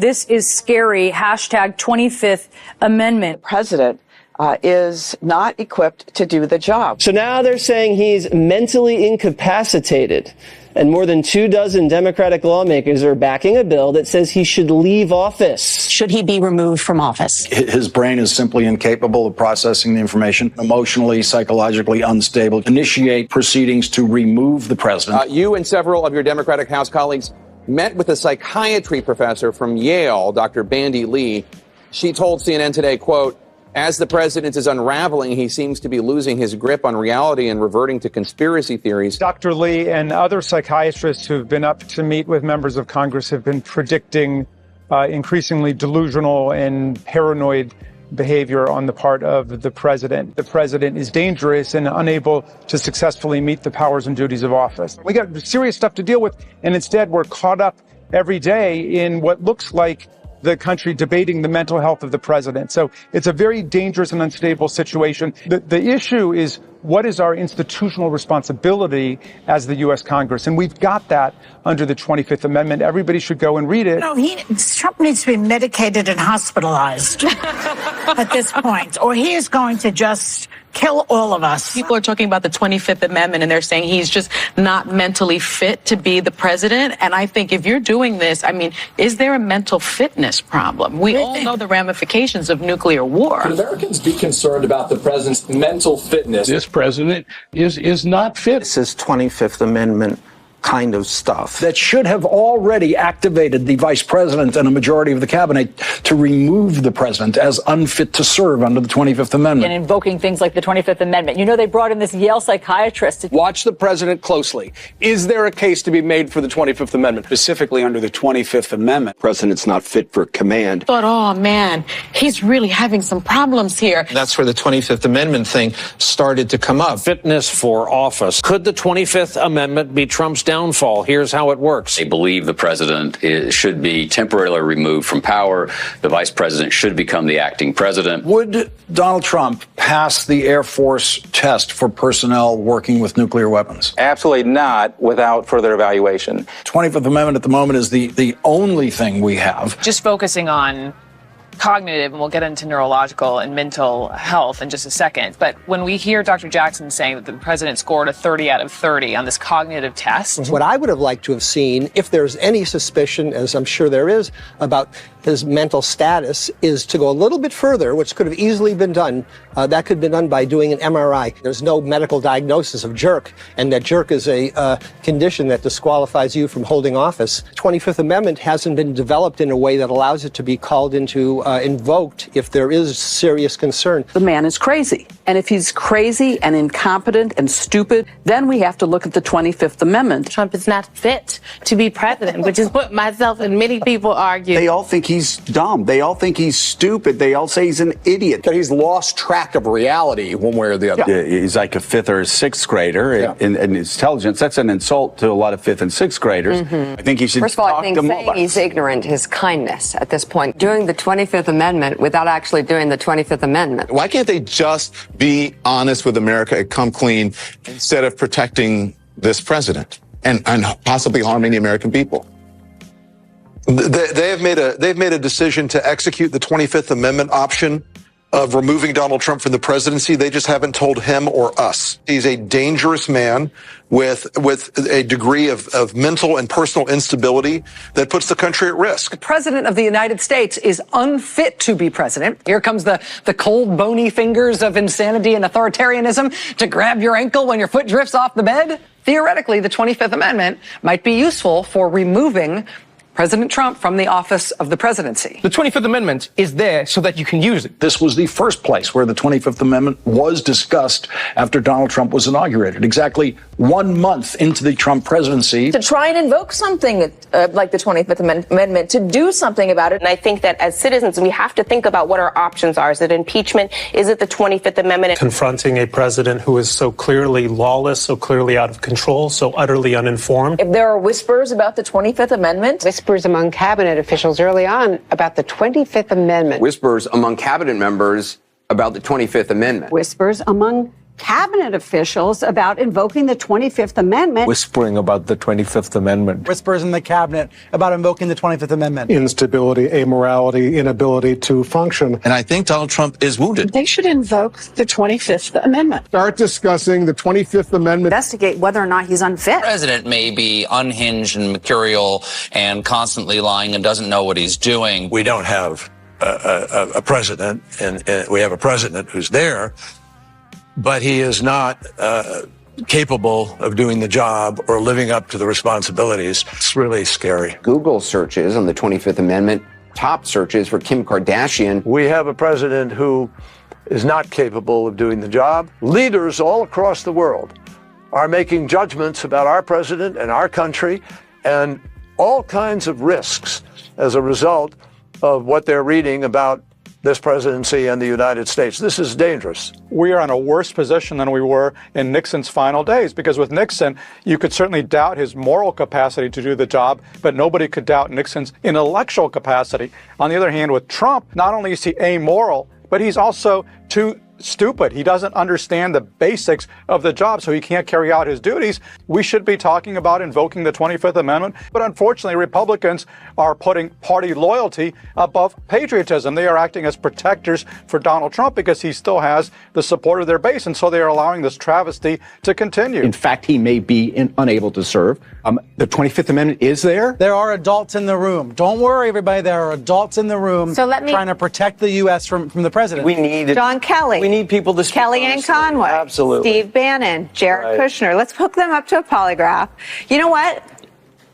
This is scary. Hashtag 25th Amendment. The president is not equipped to do the job. So now they're saying he's mentally incapacitated. And more than 24 Democratic lawmakers are backing a bill that says he should leave office. Should he be removed from office? His brain is simply incapable of processing the information, emotionally, psychologically unstable. Initiate proceedings to remove the president. You and several of your Democratic House colleagues met with a psychiatry professor from Yale, Dr. Bandy Lee. She told CNN today, quote, "As the president is unraveling, he seems to be losing his grip on reality and reverting to conspiracy theories." Dr. Lee and other psychiatrists who've been up to meet with members of Congress have been predicting increasingly delusional and paranoid behavior on the part of the president. The president is dangerous and unable to successfully meet the powers and duties of office. We got serious stuff to deal with, and instead we're caught up every day in what looks like the country debating the mental health of the president. So it's a very dangerous and unstable situation. The issue is, what is our institutional responsibility as the U.S. Congress? And we've got that under the 25th Amendment. Everybody should go and read it. No, Trump needs to be medicated and hospitalized at this point, or he is going to just kill all of us. People are talking about the 25th Amendment, and they're saying he's just not mentally fit to be the president. And I think if you're doing this, I mean, is there a mental fitness problem? We all know the ramifications of nuclear war. Can Americans be concerned about the president's mental fitness? This president is not fit. This is 25th Amendment kind of stuff that should have already activated the vice president and a majority of the cabinet to remove the president as unfit to serve under the 25th Amendment. And invoking things like the 25th Amendment. You know, they brought in this Yale psychiatrist. Watch the president closely. Is there a case to be made for the 25th Amendment? Specifically under the 25th Amendment. President's not fit for command. Thought, oh man, he's really having some problems here. That's where the 25th Amendment thing started to come up. Fitness for office. Could the 25th Amendment be Trump's downfall? Here's how it works. They believe the president should be temporarily removed from power. The vice president should become the acting president. Would Donald Trump pass the Air Force test for personnel working with nuclear weapons? Absolutely not, without further evaluation. 25th Amendment at the moment is the only thing we have. Just focusing on cognitive, and we'll get into neurological and mental health in just a second. But when we hear Dr. Jackson saying that the president scored a 30 out of 30 on this cognitive test. What I would have liked to have seen, if there's any suspicion, as I'm sure there is, about his mental status, is to go a little bit further, which could have easily been done. That could have been done by doing an MRI. There's no medical diagnosis of jerk, and that jerk is a condition that disqualifies you from holding office. 25th Amendment hasn't been developed in a way that allows it to be called into invoked if there is serious concern. The man is crazy. And if he's crazy and incompetent and stupid, then we have to look at the 25th Amendment. Trump is not fit to be president, which is what myself and many people argue. They all think he's dumb. They all think he's stupid. They all say he's an idiot. That he's lost track of reality one way or the other. Yeah. He's like a fifth or sixth grader in his intelligence. That's an insult to a lot of fifth and sixth graders. I think he should First of all, I think saying he's ignorant is kindness at this point. Doing the 25th Amendment without actually doing the 25th Amendment. Why can't they just be honest with America and come clean instead of protecting this president and possibly harming the American people? They've made a decision to execute the 25th Amendment option of removing Donald Trump from the presidency. They just haven't told him or us. He's a dangerous man with a degree of mental and personal instability that puts the country at risk. The president of the United States is unfit to be president. Here comes the cold, bony fingers of insanity and authoritarianism to grab your ankle when your foot drifts off the bed. Theoretically, the 25th Amendment might be useful for removing President Trump from the office of the presidency. The 25th Amendment is there so that you can use it. This was the first place where the 25th Amendment was discussed after Donald Trump was inaugurated, exactly 1 month into the Trump presidency. To try and invoke something like the 25th Amendment, to do something about it. And I think that as citizens, we have to think about what our options are. Is it impeachment? Is it the 25th Amendment? Confronting a president who is so clearly lawless, so clearly out of control, so utterly uninformed. If there are whispers about the 25th Amendment, whispers among cabinet officials early on about the 25th Amendment. Whispers among cabinet members about the 25th Amendment. Whispers among cabinet officials about invoking the 25th Amendment. Whispering about the 25th Amendment. Whispers in the cabinet about invoking the 25th Amendment. Instability, amorality, inability to function. And I think Donald Trump is wounded. They should invoke the 25th Amendment. Start discussing the 25th Amendment. Investigate whether or not he's unfit. The president may be unhinged and mercurial and constantly lying and doesn't know what he's doing. We don't have a president, and we have a president who's there, but he is not capable of doing the job or living up to the responsibilities. It's really scary. Google searches on the 25th Amendment, top searches for Kim Kardashian. We have a president who is not capable of doing the job. Leaders all across the world are making judgments about our president and our country and all kinds of risks as a result of what they're reading about this presidency and the United States. This is dangerous. We are in a worse position than we were in Nixon's final days, because with Nixon, you could certainly doubt his moral capacity to do the job, but nobody could doubt Nixon's intellectual capacity. On the other hand, with Trump, not only is he amoral, but he's also too stupid. He doesn't understand the basics of the job, so he can't carry out his duties. We should be talking about invoking the 25th Amendment, but unfortunately, Republicans are putting party loyalty above patriotism. They are acting as protectors for Donald Trump because he still has the support of their base, and so they are allowing this travesty to continue. In fact, he may be unable to serve. The 25th Amendment is there. There are adults in the room. Don't worry, everybody. There are adults in the room trying to protect the U.S. from the president. We need John Kelly. We need people to speak Kellyanne honestly. Conway. Absolutely. Steve Bannon. Jared Right. Kushner. Let's hook them up to a polygraph. You know what?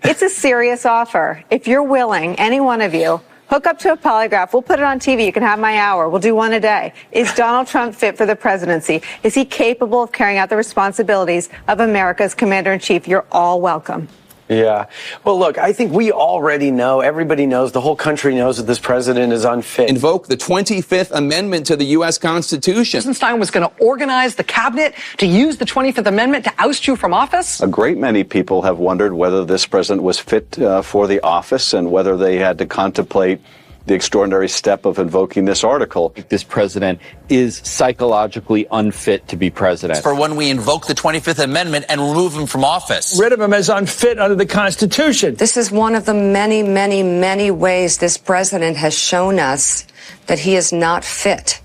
It's a serious offer. If you're willing, any one of you, hook up to a polygraph. We'll put it on TV. You can have my hour. We'll do one a day. Is Donald Trump fit for the presidency? Is he capable of carrying out the responsibilities of America's commander-in-chief? You're all welcome. Yeah. Well, look, I think we already know, everybody knows, the whole country knows that this president is unfit. Invoke the 25th Amendment to the U.S. Constitution. Eisenstein was going to organize the cabinet to use the 25th Amendment to oust you from office? A great many people have wondered whether this president was fit for the office and whether they had to contemplate the extraordinary step of invoking this article. This president is psychologically unfit to be president. For when we invoke the 25th Amendment and remove him from office. Rid of him as unfit under the Constitution. This is one of the many, many, many ways this president has shown us that he is not fit.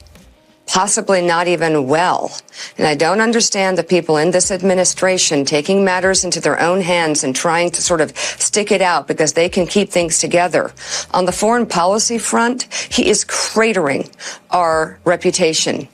Possibly not even well. And I don't understand the people in this administration taking matters into their own hands and trying to sort of stick it out because they can keep things together. On the foreign policy front, he is cratering our reputation.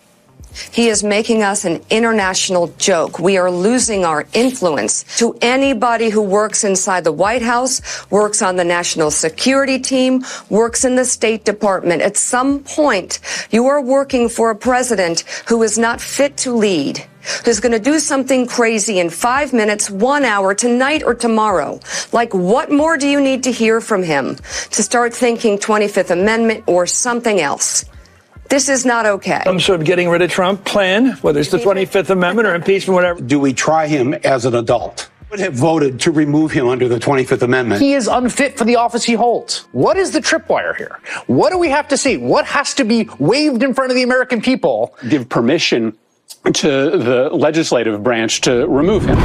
He is making us an international joke. We are losing our influence to anybody who works inside the White House, works on the national security team, works in the State Department. At some point, you are working for a president who is not fit to lead, who's going to do something crazy in 5 minutes, 1 hour, tonight or tomorrow. Like, what more do you need to hear from him to start thinking 25th Amendment or something else? This is not okay. Some sort of getting rid of Trump plan, whether it's the 25th Amendment or impeachment, whatever. Do we try him as an adult? Would have voted to remove him under the 25th Amendment. He is unfit for the office he holds. What is the tripwire here? What do we have to see? What has to be waved in front of the American people? Give permission to the legislative branch to remove him.